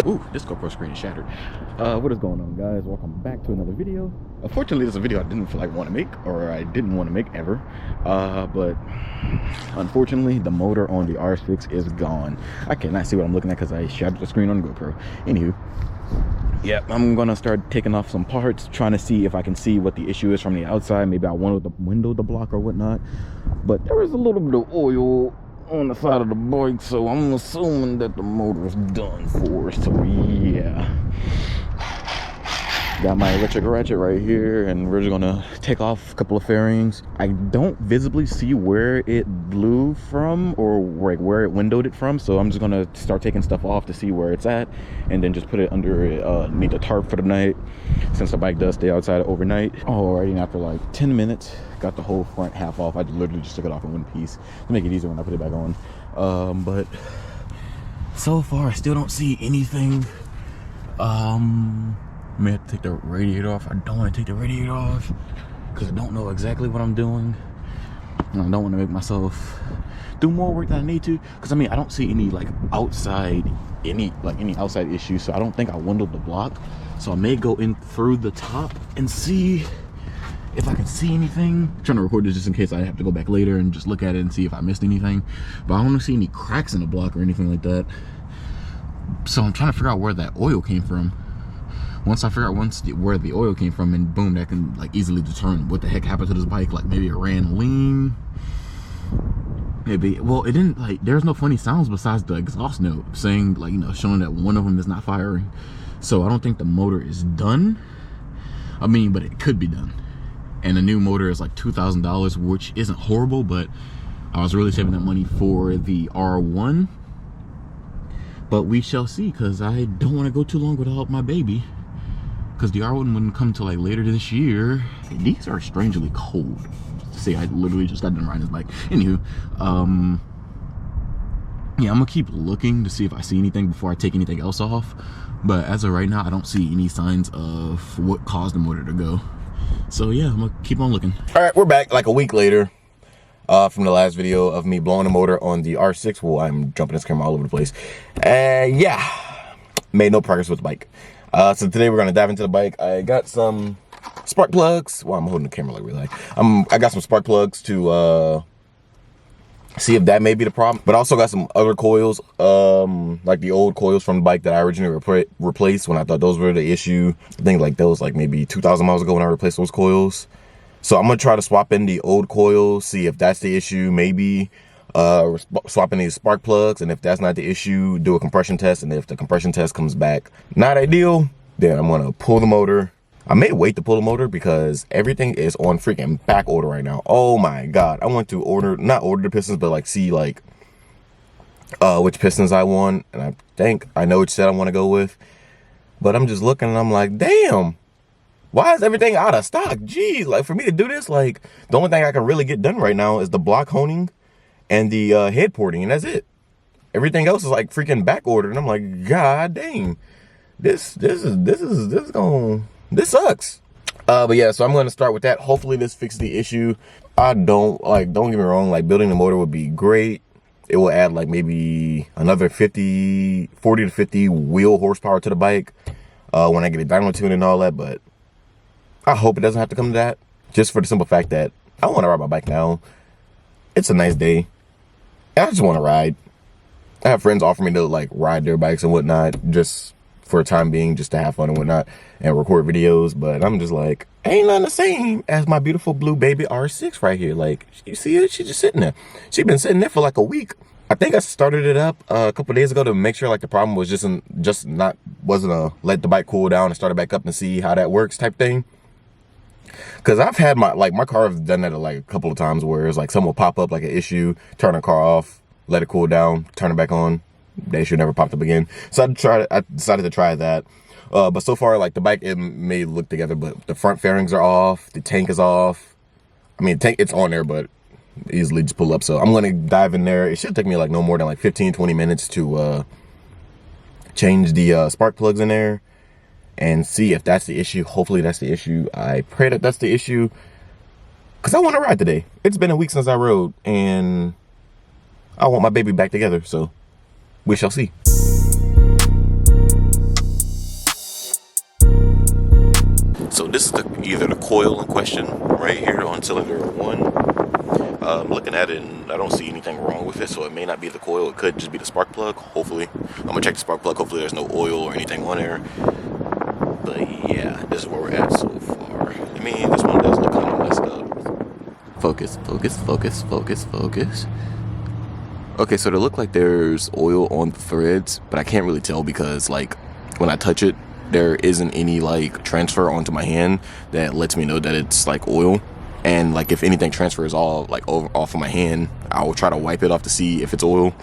Ooh, this GoPro screen is shattered. What is going on, guys? Welcome back to another video. Unfortunately, this is a video I didn't feel like want to make, or I didn't want to make ever. But unfortunately, the motor on the R6 is gone. I cannot see what I'm looking at because I shattered the screen on the GoPro. Anywho, yeah, I'm gonna start taking off some parts, trying to see if I can see what the issue is from the outside. Maybe I wanted the window to block or whatnot. But there was a little bit of oil on the side of the bike, so I'm assuming that the motor is done for. So yeah, got my electric ratchet right here, and we're just gonna take off a couple of fairings. I don't visibly see where it blew from or like where it windowed it from, so I'm just gonna start taking stuff off to see where it's at, and then just put it under need the tarp for the night, since the bike does stay outside overnight. Alrighty, and after like 10 minutes, got the whole front half off. I literally just took it off in one piece to make it easier when I put it back on. But so far I still don't see anything. I may have to take the radiator off. I don't want to take the radiator off because I don't know exactly what I'm doing, and I don't want to make myself do more work than I need to, because I mean I don't see any like outside any outside issues, so I don't think I windowed the block. So I may go in through the top and see if I can see anything. I'm trying to record this just in case I have to go back later and just look at it and see if I missed anything. But I don't see any cracks in the block or anything like that. So I'm trying to figure out where that oil came from. Once I figure out where the oil came from, and boom, that can like easily determine what the heck happened to this bike. Like maybe it ran lean. Maybe, well, it didn't, like, there's no funny sounds besides the exhaust note saying, like, you know, showing that one of them is not firing. So I don't think the motor is done. I mean, but it could be done. And the new motor is like $2,000, which isn't horrible, but I was really saving that money for the R1. But we shall see, because I don't want to go too long without my baby, because the R1 wouldn't come till like later this year. These are strangely cold. See, I literally just got done riding this bike. Anywho, yeah, I'm gonna keep looking to see if I see anything before I take anything else off. But as of right now, I don't see any signs of what caused the motor to go. So yeah, I'm gonna keep on looking. All right, we're back like a week later from the last video of me blowing the motor on the R6. Well, I'm jumping this camera all over the place. Yeah, made no progress with the bike. So today we're gonna dive into the bike. I got some spark plugs. Well, I'm holding the camera like really high. I got some spark plugs to see if that may be the problem. But I also got some other coils, like the old coils from the bike that I originally replaced when I thought those were the issue. I think like those like maybe 2,000 miles ago when I replaced those coils. So I'm gonna try to swap in the old coils, see if that's the issue. Maybe swap in these spark plugs, and if that's not the issue, do a compression test. And if the compression test comes back not ideal, then I'm gonna pull the motor. I may wait to pull the motor because everything is on freaking back order right now. Oh my god, I want to not order the pistons, but like see like which pistons I want, and I think I know which set I want to go with. But I'm just looking and I'm like, damn, why is everything out of stock? Jeez, like for me to do this, like the only thing I can really get done right now is the block honing and the head porting, and that's it. Everything else is like freaking back ordered, and I'm like, god dang, this sucks. But yeah, so I'm going to start with that. Hopefully this fixes the issue. Don't get me wrong, like building the motor would be great. It will add like maybe another 40 to 50 wheel horsepower to the bike when I get it dyno tuned and all that. But I hope it doesn't have to come to that, just for the simple fact that I want to ride my bike now. It's a nice day, and I just want to ride. I have friends offer me to like ride their bikes and whatnot, just for a time being, just to have fun and whatnot and record videos. But I'm just like, ain't nothing the same as my beautiful blue baby R6 right here. Like, you see it? She's just sitting there. She's been sitting there for like a week. I think I started it up a couple days ago to make sure like the problem was wasn't a let the bike cool down and start it back up and see how that works type thing. Because I've had my car have done that like a couple of times where it's like something will pop up like an issue, turn the car off, let it cool down, turn it back on. They should never popped up again. So I decided to try that. But so far, like the bike, it may look together, but the front fairings are off. The tank is off. I mean, tank, it's on there, but easily just pull up. So I'm going to dive in there. It should take me like no more than like 15-20 minutes to change the spark plugs in there and see if that's the issue. Hopefully that's the issue. I pray that that's the issue, because I want to ride today. It's been a week since I rode, and I want my baby back together. So we shall see. so this is either the coil in question right here on cylinder 1. I'm looking at it and I don't see anything wrong with it, so it may not be the coil. It could just be the spark plug. Hopefully, I'm gonna check the spark plug. Hopefully there's no oil or anything on there. But yeah, this is where we're at so far. I mean, this one does look kind of messed up. Focus, focus, focus, focus, focus. Okay, so they look like there's oil on the threads, but I can't really tell because like when I touch it, there isn't any like transfer onto my hand that lets me know that it's like oil. And like if anything transfers all like off of my hand, I'll try to wipe it off to see if it's oil.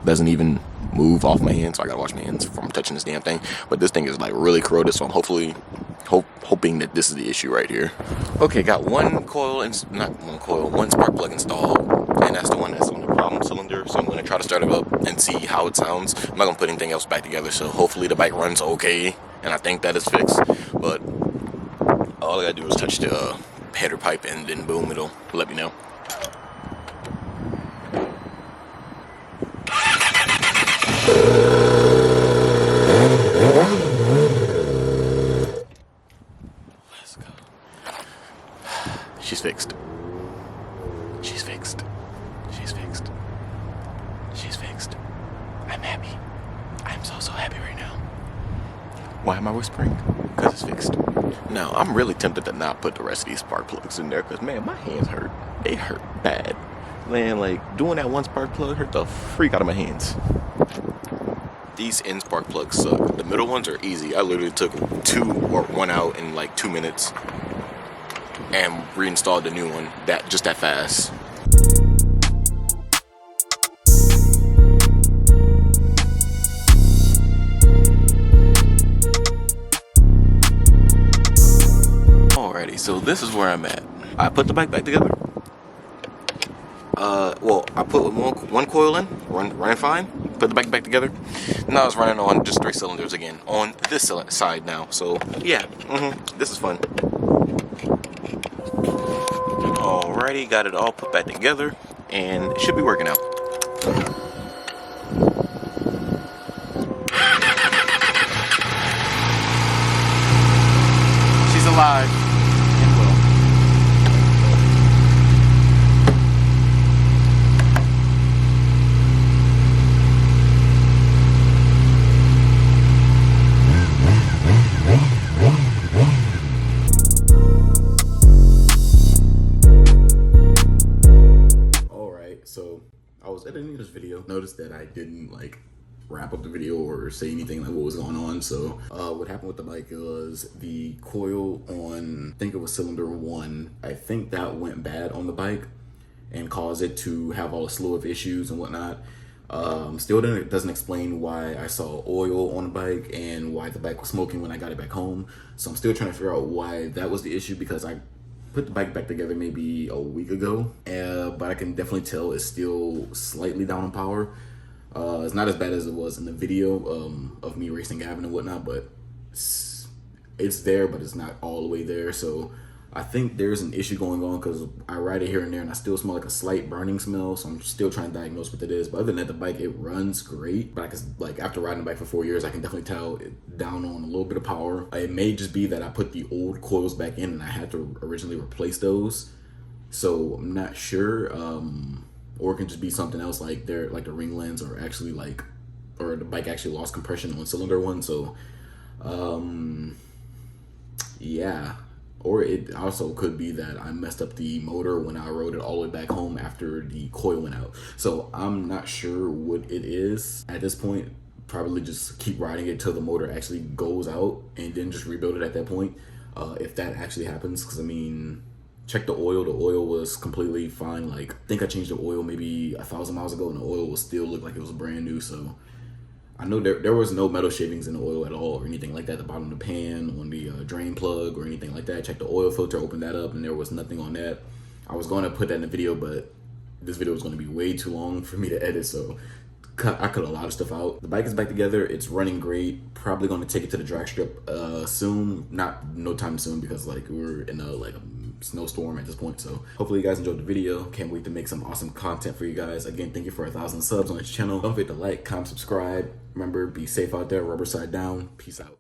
Doesn't even move off my hand, so I gotta wash my hands from touching this damn thing. But this thing is like really corroded, so I'm hoping that this is the issue right here. Okay, got one spark plug installed, and that's the one that's on the problem cylinder. So I'm gonna try to start it up and see how it sounds. I'm not gonna put anything else back together, so hopefully the bike runs okay, and I think that is fixed. But all I gotta do is touch the header pipe, and then boom, it'll let me know. Let's go. She's fixed. She's fixed. She's fixed. She's fixed. I'm happy. I'm so happy right now. Why am I whispering? Because it's fixed. Now, I'm really tempted to not put the rest of these spark plugs in there because, man, my hands hurt. They hurt bad. Man, like, doing that one spark plug hurt the freak out of my hands. These end spark plugs suck. The middle ones are easy. I literally took one out in like 2 minutes and reinstalled the new one that fast. Alrighty, so this is where I'm at. I put the bike back together. Well, I put one coil in, running fine. Put the bike back together. Now it's running on just 3 cylinders again on this side now. So yeah, this is fun. Alrighty, got it all put back together, and it should be working out. She's alive. So I was editing this video, noticed that I didn't like wrap up the video or say anything like what was going on. So what happened with the bike was the coil on, I think it was cylinder 1, I think that went bad on the bike and caused it to have all a slew of issues and whatnot. Still doesn't explain why I saw oil on the bike and why the bike was smoking when I got it back home. So I'm still trying to figure out why that was the issue, because I put the bike back together maybe a week ago, but I can definitely tell it's still slightly down on power. It's not as bad as it was in the video of me racing Gavin and whatnot, but it's there, but it's not all the way there. So I think there's an issue going on because I ride it here and there and I still smell like a slight burning smell. So I'm still trying to diagnose what it is. But other than that, the bike, it runs great. But I can, like, after riding the bike for 4 years, I can definitely tell it down on a little bit of power. It may just be that I put the old coils back in and I had to originally replace those. So I'm not sure. Or it can just be something else, like the ring lens or actually or the bike actually lost compression on cylinder 1. So yeah. Or it also could be that I messed up the motor when I rode it all the way back home after the coil went out. So I'm not sure what it is at this point. Probably just keep riding it till the motor actually goes out and then just rebuild it at that point, if that actually happens. Because I mean, check the oil. The oil was completely fine. Like, I think I changed the oil maybe 1,000 miles ago and the oil was still looked like it was brand new. So I know there was no metal shavings in the oil at all or anything like that. At the bottom of the pan, on the drain plug or anything like that. Check the oil filter, open that up, and there was nothing on that. I was going to put that in the video, but this video was going to be way too long for me to edit, so I cut a lot of stuff out. The bike is back together. It's running great. Probably going to take it to the drag strip soon. No time soon, because like we're in a snowstorm at this point. So hopefully you guys enjoyed the video. Can't wait to make some awesome content for you guys. Again, thank you for 1,000 subs on this channel. Don't forget to like, comment, subscribe. Remember, be safe out there, rubber side down. Peace out.